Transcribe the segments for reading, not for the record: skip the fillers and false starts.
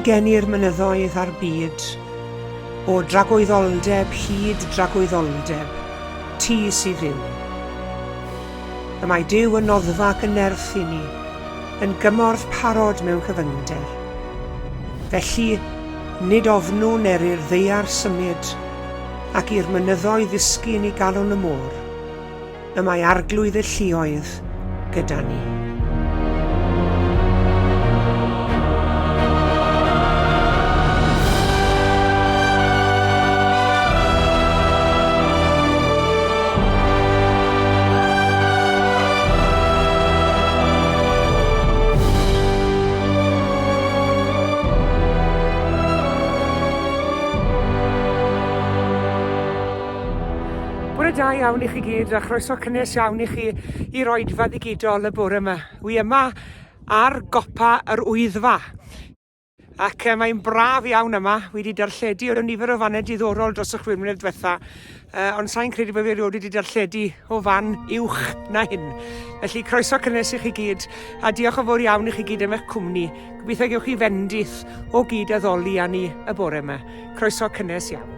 gennu'r mynyddoedd a'r byd, o dragwyddoldeb hyd dragwyddoldeb, ti sydd fyw. Y mae Duw yn noddfa ac yn nerth i ni, yn gymorth parod mewn cyfyngder. Felly, nid ofnwn i'r ddaear symud, ac i'r mynyddoedd ddisgyn i galon y môr, y mae arglwydd y lluoedd gyda ni. Bore da iawn i chi gyd a chroeso cynnes iawn i chi i'r Wyddfa ddigidol y bore yma. Wi yma ar gopa'r Wyddfa. Ac mae'n braf iawn yma. Wi wedi darlledu o nifer o fannau diddorol dros y 6 mlynedd diwetha. Ond sa'n credu bod fi erioed wedi darlledu o fan uwch na hyn. Felly croeso cynnes i chi gyd a diolch yn fawr iawn i chi gyd am eich cwmni. Gobeithio gewch chi fendith o gyd addoli â ni y bore yma. Croeso cynnes iawn.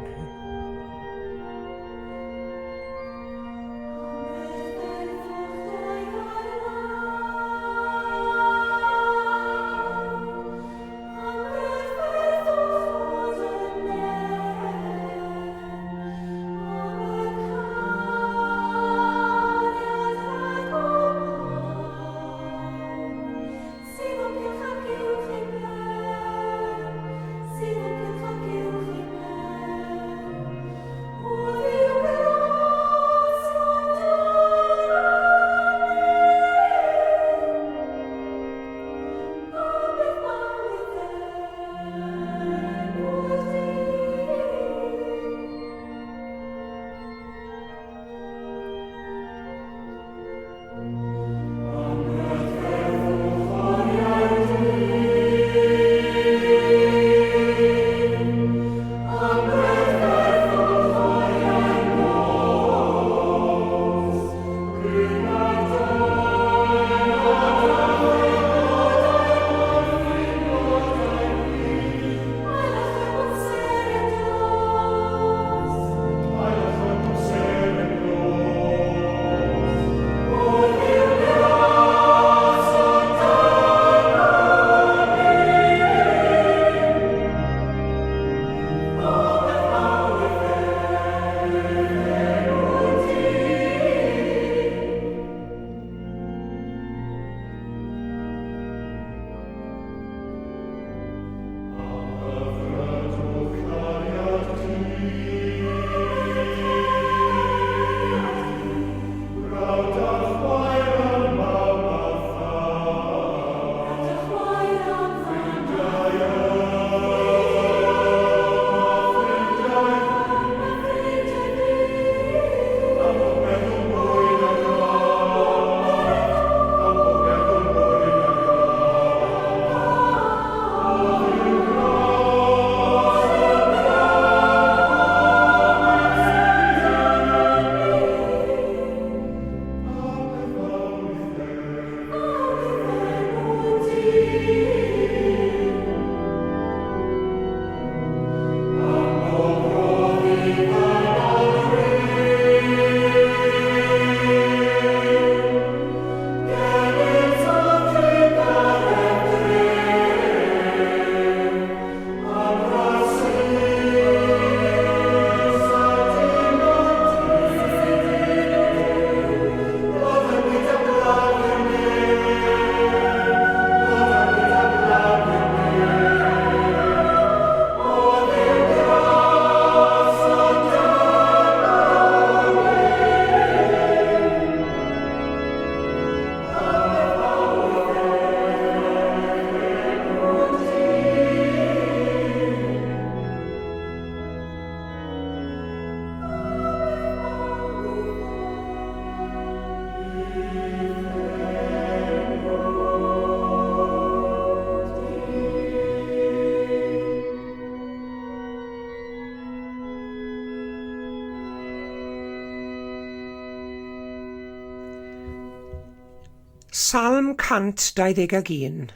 Salm 121.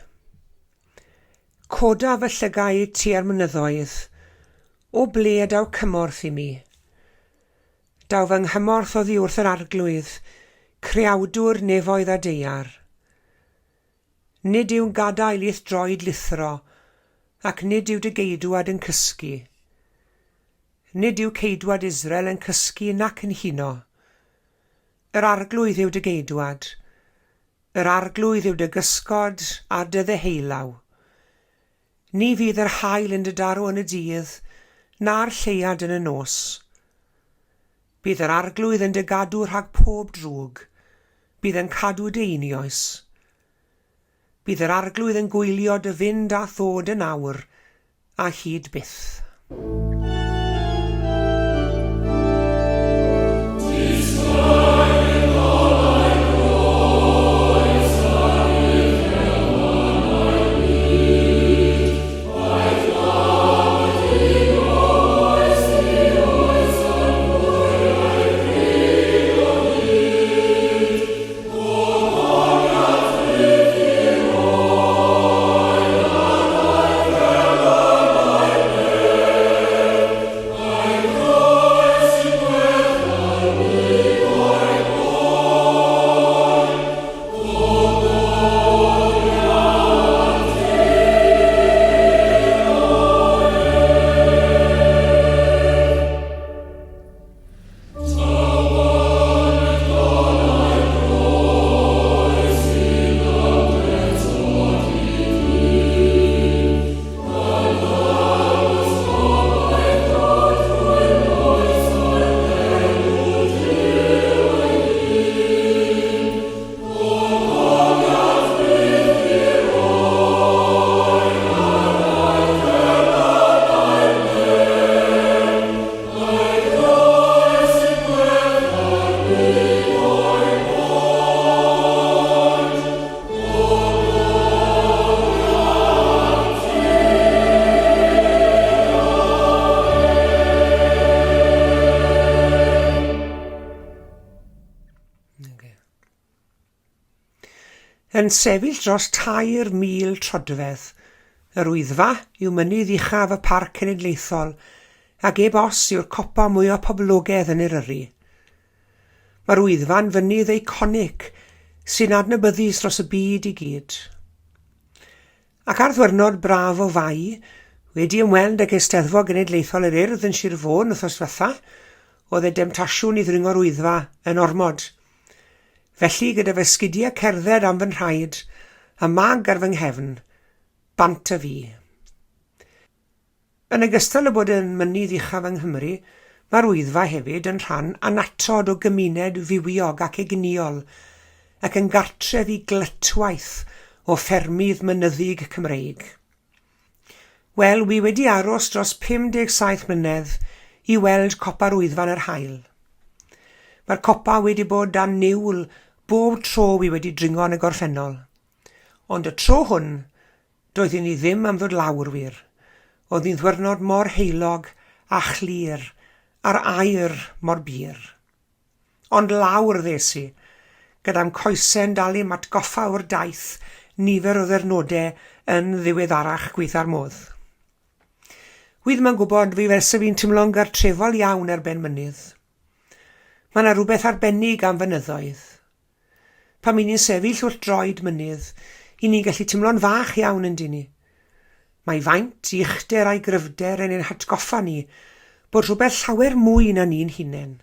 Coda fy llygau tua'r mynyddoedd, o ble daw cymorth i mi. Daw fy nghymorth oddi wrth yr arglwydd, creawdwr nefoedd a deiar. Nid yw'n gadael i'th droed lithro, ac nid yw dy geidwad yn cysgu. Nid yw ceidwad Israel yn cysgu nac yn huno. Yr arglwydd yw dy geidwad, yr arglwydd yw dy gysgod a dy ddeheulaw. Ni fydd yr haul yn dy darw yn y dydd, na'r lleiad yn y nos. Bydd yr arglwydd yn dy gadw rhag pob drwg, bydd yn cadw dy einioes. Bydd yr arglwydd yn gwylio dy fynd a ddod yn awr, a hyd byth. Yn sefyll dros 3,000 trodfedd, yr Wyddfa yw mynydd uchaf y Parc Cenedlaethol ac e-bos yw'r copa mwyaf poblogaidd yn Eryri. Mae'r Wyddfa'n fynydd eiconic sy'n adnabyddus dros y byd i gyd. Ac ar ddwyrnod braf o fai, wedi ymweld ag Eisteddfod Genedlaethol yr Urdd yn Sir Fôn wythnos diwetha, oedd y demtasiwn i ddringo'r Wyddfa yn ormod. Felly gyda fy sgidiau cerdded am fy nhraed, a mag ar fy nghefn, bant y fi. Yn ogystal â bod yn mynydd uchaf yng Nghymru, mae'r Wyddfa hefyd yn rhan anatod o gymuned fywiog ac egnïol, ac yn gartref i glytwaith o ffermydd mynyddig Cymreig. Wel, wi wedi aros dros 57 mlynedd i weld copa'r Wyddfa yn yr haul. Mae'r copa wedi bod dan niwl bob tro wi wedi dringo yn y gorffennol. Ond y tro hwn, doedd i ni ddim am ddod lawr wir. Oedd hi'n ddwyrnod mor heilog a chlir, a'r aer mor bir. Ond lawr ddesi, gyda'n coesau'n dal i'm atgoffa o'r daith nifer o ddyrnodau yn ddiweddarach gweitha'r modd. Wi ddim yn gwybod fi felsa fi'n teimlo'n gartrefol iawn ar ben mynydd. Mae yna rhywbeth arbennig am fynyddoedd. Pan mi'n ni'n sefyll wrth droed mynydd, i ni'n gallu teimlo'n fach iawn yn dyn ni. Mae faint, uchder a'i gryfder yn ein hatgoffa ni bod rhywbeth llawer mwy na ni'n hunain.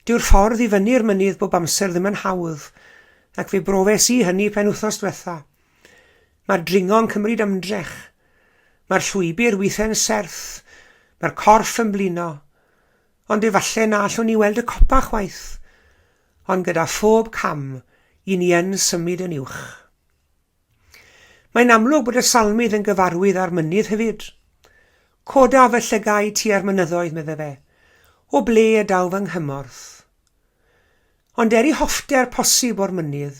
Dyw'r ffordd i fyny'r mynydd bob amser ddim yn hawdd, ac fe brofes i hynny penwythnos diwetha. Mae'r dringo'n cymryd ymdrech. Mae'r llwybr weithau'n serth. Mae'r corff yn blino. Ond efallai na allwn ni weld y copa chwaith. Ond gyda phob cam, i ni yn symud yn uwch. Mae'n amlwg bod y salmydd yn gyfarwydd ar mynydd hefyd. Coda fy llygau tua'r mynyddoedd, medde fe. O ble y daw fy nghymorth. Ond eri hoffter posib o'r mynydd,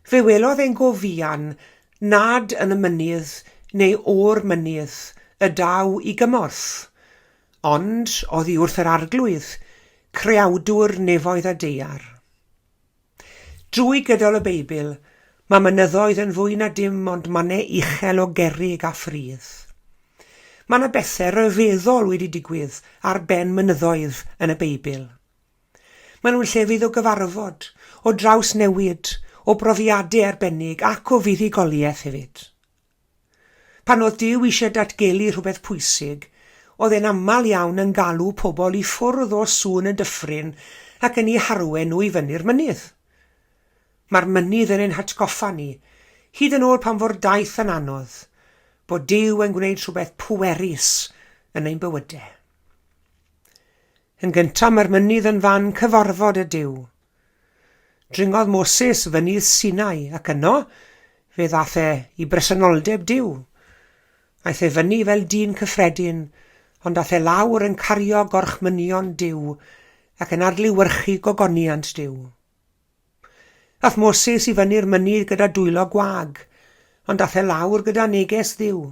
fe welodd ein gofian nad yn y mynydd neu o'r mynydd y daw i gymorth, ond oddi wrth yr arglwydd, creawdwr nefoedd a deiar. Drwy gydol y Beibl, Mae mynyddoedd yn fwy na dim ond mannau uchel o gerrig a ffrydd. Mae yna bethau ryfeddol wedi digwydd ar ben mynyddoedd yn y Beibl. Maen nhw'n llefydd o gyfarfod, o draws newid, o brofiadau arbennig ac o fuddugoliaeth hefyd. Pan oedd Duw eisiau datgelu rhywbeth pwysig, oedd e'n aml iawn yn galw pobl i ffwrdd o sŵn y dyffryn ac yn ei harwen nhw i fyny'r mynydd. Mae'r mynydd yn ein hatgoffa ni, hyd yn oed pan fod daith yn anodd, bod Duw yn gwneud rhywbeth pwerus yn ein bywydau. Yn gyntaf mae'r mynydd yn fan cyfarfod y Duw. Dringodd Moses fynydd Sinai ac yno fe ddath i bresenoldeb Duw. Aeth e fyny fel dyn cyffredin, ond dath e lawr yn cario gorchmynion Duw ac yn adlewyrchu gogoniant Duw. Dath Moses i fyny'r mynydd gyda dwylo gwag, ond dath e lawr gyda neges Dduw.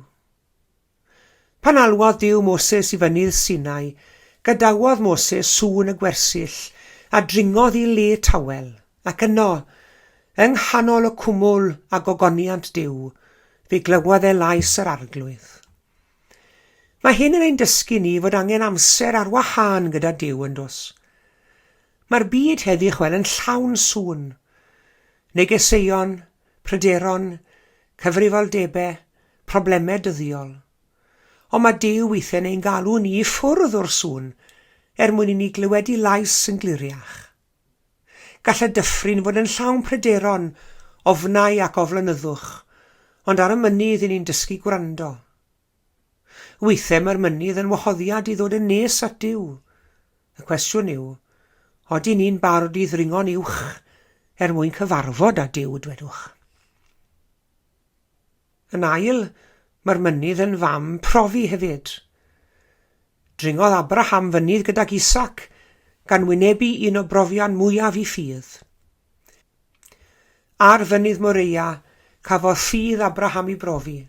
Pan alwodd Duw Moses i fynydd Sinai, gadawodd Moses sŵn y gwersyll a dringodd i le tawel, ac yno, yng nghanol y cwmwl a gogoniant Duw, fe glywodd e lais yr arglwydd. Mae hyn yn ein dysgu ni fod angen amser ar wahân gyda Duw yn dos. Mae'r byd heddiw yn llawn sŵn, negeseuon, pryderon, cyfrifoldebau, problemau dyddiol. Ond mae Duw weithiau'n ein galw ni i ffwrdd o'r sŵn mwyn i ni glywedi lais yn gliriach. Gall y dyffryn fod yn llawn pryderon, ofnau ac oflynyddwch, ond ar y mynydd ni'n dysgu gwrando. Weithiau mae'r mynydd yn wahoddiad i ddod yn nes at Duw. Y cwestiwn yw, odi ni'n barod i ddringo'n uwch mwyn cyfarfod â Duw, dwedwch. Yn ail, mae'r mynydd yn fam profi hefyd. Dringodd Abraham fynydd gydag Isac, gan wynebu un o brofion mwyaf i ffydd. Ar fynydd Moria, cafodd ffydd Abraham i brofi.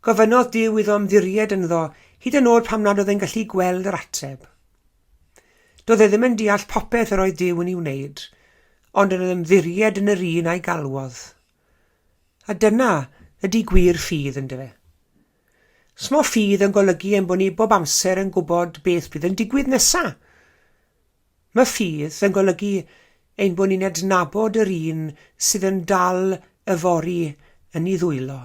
Gofynodd Duw iddo ymddiried ynddo, hyd yn oed pam nad oedd e'n gallu gweld yr ateb. Doedd e ddim yn deall popeth yr oedd Duw yn ei wneud, ond yn ymddiried yn yr un a'i galwodd. A dyna ydy gwir ffydd yn dyfe. Smo ffydd yn golygu ein bod ni bob amser yn gwybod beth bydd yn digwydd nesa. Mae ffydd yn golygu ein bod ni'n adnabod yr un sydd yn dal y fori yn ei ddwylo.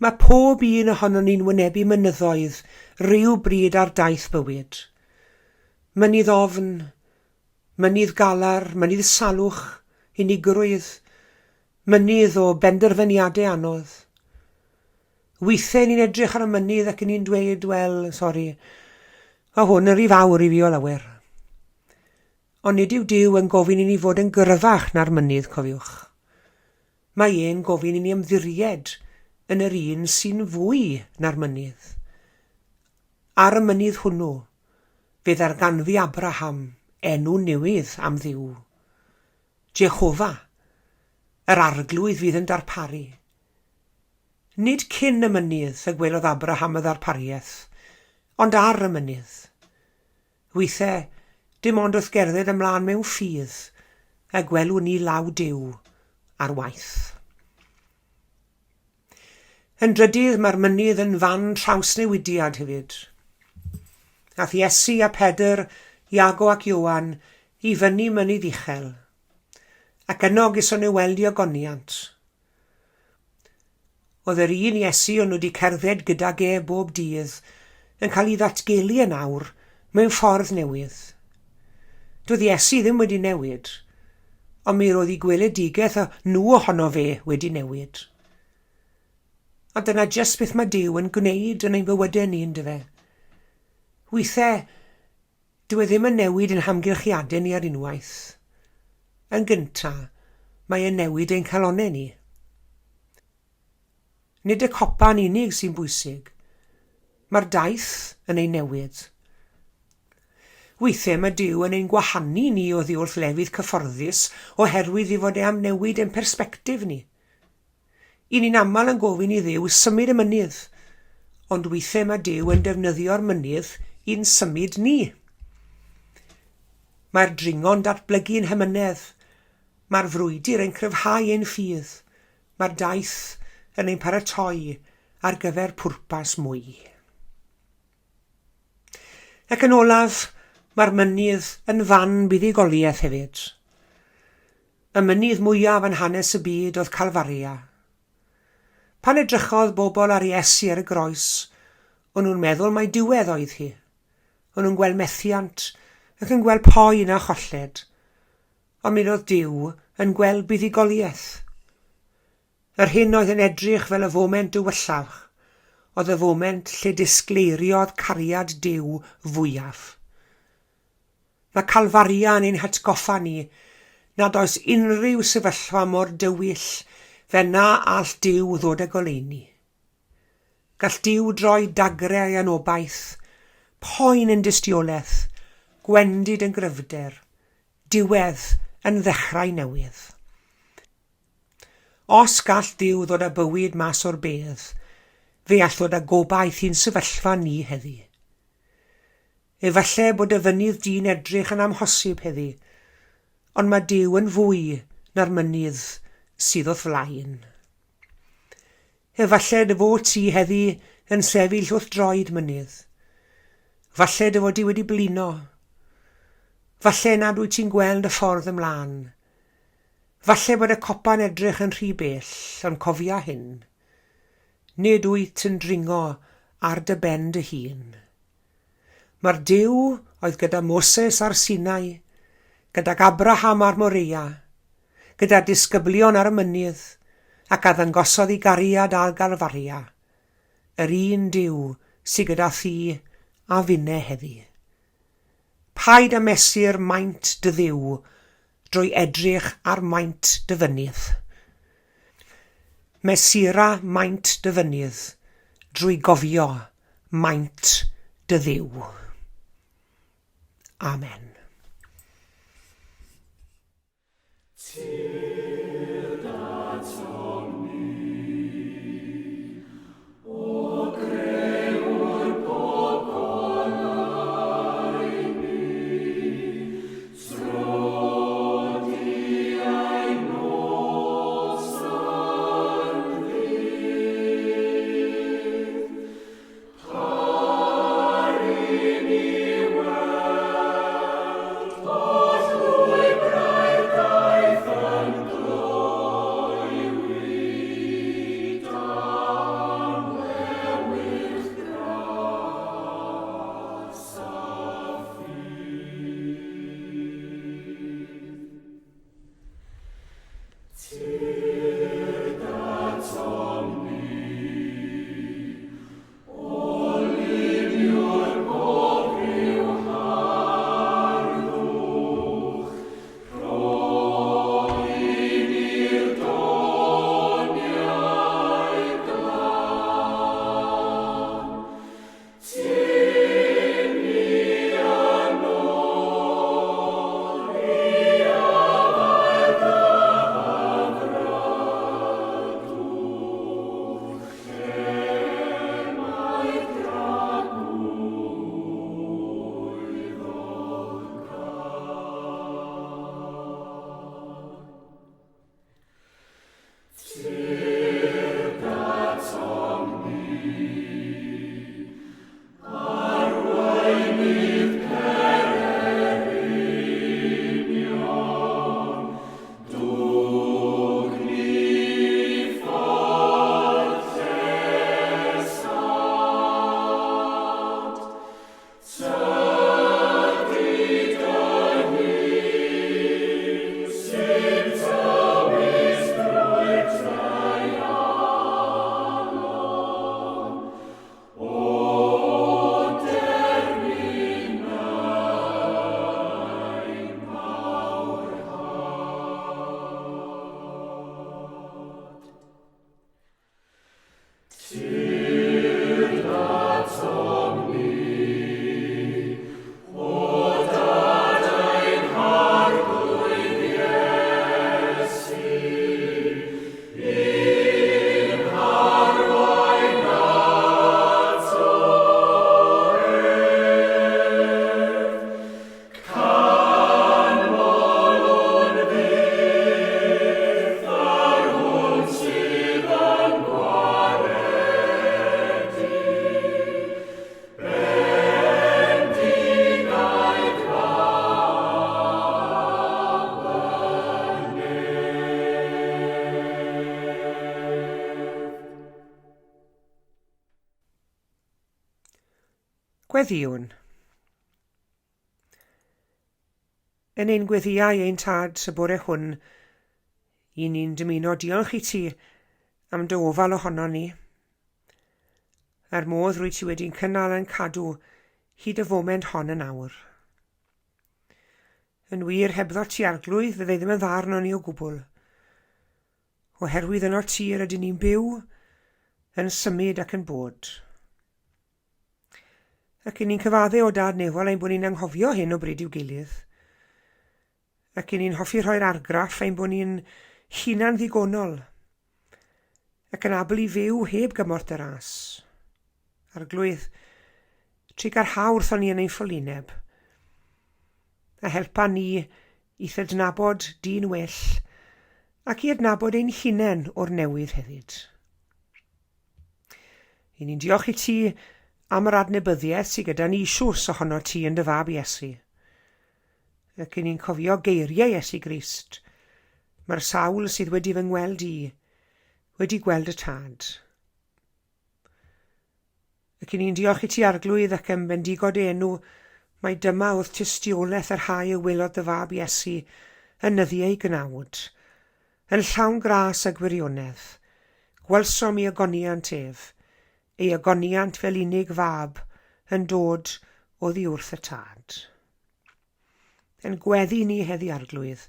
Mae pob un ohono ni'n wynebu mynyddoedd rhyw bryd ar daith bywyd. Mynydd ofn, mynydd galar, mynydd salwch, unigrwydd, mynydd o benderfyniadau anodd. Weithiau ni'n edrych ar y mynydd ac ni'n dweud, wel, sori, o hwn yn rhy fawr i fi o lawer. Ond nid yw Duw yn gofyn i ni fod yn gyrfach na'r mynydd, cofiwch. Mae e'n gofyn i ni ymddiried yn yr un sy'n fwy na'r mynydd. Ar y mynydd hwnnw, fe ddarganfu Abraham enw newydd am Dduw. Jehova, yr arglwydd fydd yn darparu. Nid cyn y mynydd y gwelodd Abraham y ddarpariaeth, ond ar y mynydd. Weithiau, dim ond wrth gerdded ymlaen mewn ffydd, a gwelwn ni law Duw ar waith. Yn drydydd, mae'r mynydd yn fan trawsnewidiad hefyd. Ath Iesu a Pedr, Iago ac Ioan i fyny mynydd uchel, ac yno gyson nhw weld i ogoniant. Oedd yr un Iesu o'n nhw wedi cerdded gydag bob dydd yn cael ei ddatgelu yn awr mewn ffordd newydd. Doedd Iesu ddim wedi newid, ond mi roedd ei gweledigaeth nhw ohono fe wedi newid. A dyna jyst beth mae Duw yn gwneud yn ein bywydau ni, ynddo fe. Weithiau, dyw e ddim yn newid yn hamgylchiadau ni ar unwaith. Yn gyntaf, mae e'n newid ein calonnau ni. Nid y copa'n unig sy'n bwysig. Mae'r daith yn ei newid. Weithiau mae Duw yn ein gwahanu ni o ddiwrth lefydd cyfforddus oherwydd i fod e am newid ein persbectif ni. I ni'n aml yn gofyn i Dduw symud y mynydd, ond weithiau mae Duw yn defnyddio'r mynydd i'n symud ni. Mae'r dringo'n datblygu'n hymynedd, Mae'r frwydr yn cryfhau ein ffydd. Mae'r daith yn ein paratoi ar gyfer pwrpas mwy. Ac yn olaf, mae'r mynydd yn fan buddigoliaeth hefyd. Y mynydd mwyaf yn hanes y byd oedd Calfaria. Pan edrychodd bobl ar Iesu ar y groes, o'n nhw'n meddwl mai diwedd oedd hi. O'n nhw'n gweld methiant ac yn gweld poen a cholled. Ond mi oedd Duw yn gweld buddigoliaeth. Yr hyn oedd yn edrych fel y foment dywyllach, oedd y foment lle disgleiriodd cariad Duw fwyaf. Mae Calfaria yn ein hatgoffa ni nad oes unrhyw sefyllfa mor dywyll fe na all Duw ddod â goleuni. Gall Duw droi dagrau anobaith, poen yn dystiolaeth, gwendid yn gryfder, diwedd yn ddechrau newydd. Os gall Duw ddod â bywyd mas o'r bedd, fe all ddod â gobaith i'n sefyllfa ni heddi. Efallai bod y fynydd dyn edrych yn amhosib heddi, ond mae Duw yn fwy na'r mynydd sydd wrth flaen. Efallai dy fod ti heddi yn sefyll wrth droed mynydd. Falle dy fod ti wedi blino. Falle nad wyt ti'n gweld y ffordd ymlaen. Falle bod y copa'n edrych yn rhy bell, ond cofia hyn. Nid wyt yn dringo ar dy ben dy hun. Mae'r Duw oedd gyda Moses ar Sinai, gydag Abraham ar Moria, gyda disgyblion ar y mynydd, ac a ddangosodd ei gariad ar Galfaria, yr un Duw sydd gyda thi a finne heddi. Paid a mesur maint dy Dduw drwy edrych ar maint dy fynydd. Mesura maint dy fynydd drwy gofio maint dy Dduw. Amen. Gweddiwn. Yn ein gweddiau ein tad y bore hwn, i ni'n dymuno diolch i ti am dy ofal ohono ni. Er modd rwy ti wedi'n cynnal yn cadw hyd y foment hon yn awr. Yn wir hebddo ti arglwydd fydde ddim yn dda arno ni o gwbl. Oherwydd yno ti rydyn ni'n byw, yn symud ac yn bod. Ac i ni'n cyfadde o dad nefol ein bod ni'n anghofio hyn o bryd i'w gilydd. Ac i ni'n hoffi rhoi'r argraff ein bod ni'n hunan ddigonol. Ac yn abl i fyw heb gymorth y ras. Arglwydd, tri garhaw wrthon ni yn ein ffylineb. A helpa ni i thydnabod di'n well ac i adnabod ein hunain o'r newydd hefyd. I ni'n diolch i ti am yr adnabyddiaeth sydd gyda ni siwrs ohono ti yn dy fab Iesu. Ac i ni'n cofio geiriau Iesu Grist. Mae'r sawl sydd wedi fy ngweld i, wedi gweld y tad. Ac i ni'n diolch i ti arglwydd ac yn bendigod enw, mae dyma oedd tystiolaeth yr rhai y welodd dy fab Iesu yn nyddiau gnawd, yn llawn gras a gwirionedd, gwelsom i agoniant ef, ei agoniant fel unig fab yn dod oddi wrth y tad. Yn gweddi ni heddi arglwydd,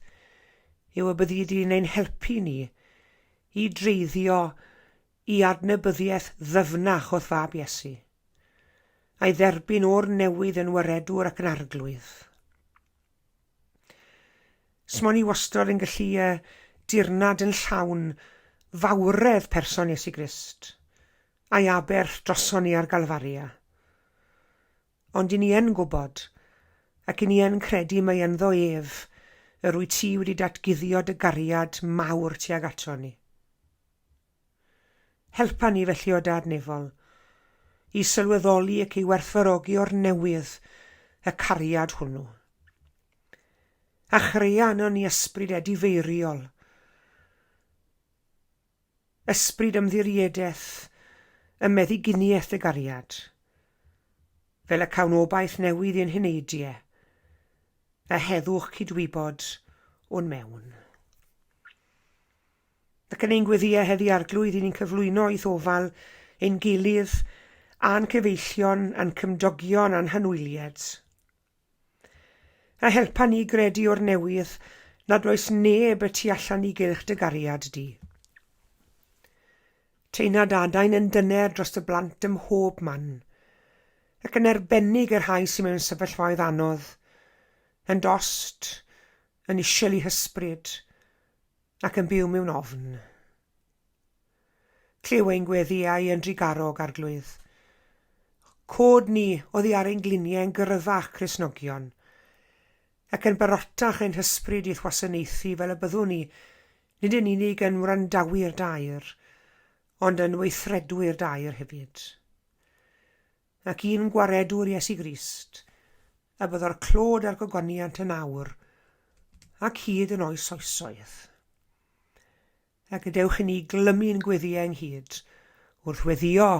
yw y byddi di'n ein helpu ni i dreiddio i adnabyddiaeth ddyfnach o'r fab Iesu, a'i dderbyn o'r newydd yn waredwr ac yn arglwydd. Smon i wastod yn gallu dirnad yn llawn fawredd person Iesu Grist, a'i aberth droson ni ar Galfaria. Ond i ni yn gwybod, ac i ni yn credu mae ynddo ef, yr wyt ti wedi datguddio dy gariad mawr tuag ato ni. Helpa ni felly o dad nefol, i sylweddoli ac i werthfawrogi o'r newydd y cariad hwnnw. A chreu anon ni ysbryd edifeiriol, ysbryd ymddiriedeth, y meddyginiaeth y gariad, fel y cawnobaeth newydd i'n heneidiau, a heddwch cydwybod o'n mewn. Ac yn ein gweddiau heddi arglwydd i ni'n cyflwyno i ddofal ein gilydd a'n cyfeillion, a'n cymdogion, a'n hanwyliad. A helpa ni gredu o'r newydd nad oes neb y tu allan i gylch dy gariad di. Teimlad adain yn dyner dros y blant ym mhob man, ac yn arbennig yr rhai sy'n mewn sefyllfaoedd anodd, yn dost, yn isial i hysbryd, ac yn byw mewn ofn. Clyw ein gweddiau yn drigarog arglwydd. Cod ni oddi ar ein gliniau yn gyrfach Cristnogion, ac yn barotach ein hysbryd i thwasanaethu fel y byddwn ni, nid yn unig yn wrandawyr dair, ond yn weithredwyr dair hefyd. Ac un gwaredwr Iesu Grist, a byddo'r clod a'r gogoniant yn awr, ac hyd yn oes oesoedd. Ac gadewch i ni glymu'n gweddiau ynghyd, wrth weddio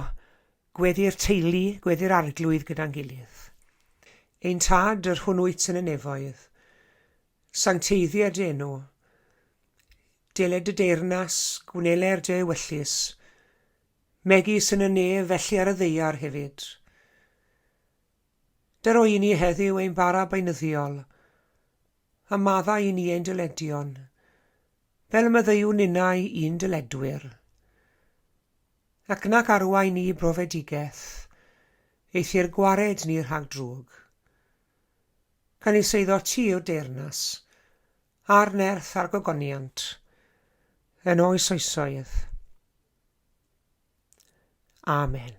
gweddi'r teulu, gweddi'r arglwydd gyda'n gilydd. Ein tad yr hwnnwyt yn y nefoedd, sancteiddiad enw, deled y deyrnas, gwnelau'r dy wyllus, megis yn y nef felly ar y ddeiar hefyd. Dyro i ni heddiw ein bara beinyddiol, a madda i ni ein dyledion, fel myddeiwn unau un dyledwyr. Ac nac arwain ni brofedigaeth, eithir gwared ni rhag drwg. Can i seiddo ti o deyrnas, a'r nerth a'r gogoniant, yn oes oesoedd. Amen.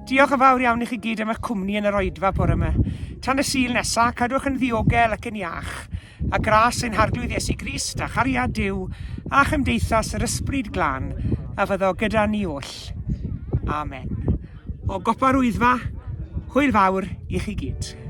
Diolch yn fawr iawn i chi gyd am eich cwmni yn yr Wyddfa bore yma. Tan y Sul nesaf, cadwch yn ddiogel ac yn iach, a gras ein harglwydd Iesu Grist a chariad Duw a chymdeithas yr ysbryd glân a fyddo gyda ni oll. Amen. O gopa'r Wyddfa, hwyl fawr i chi gyd.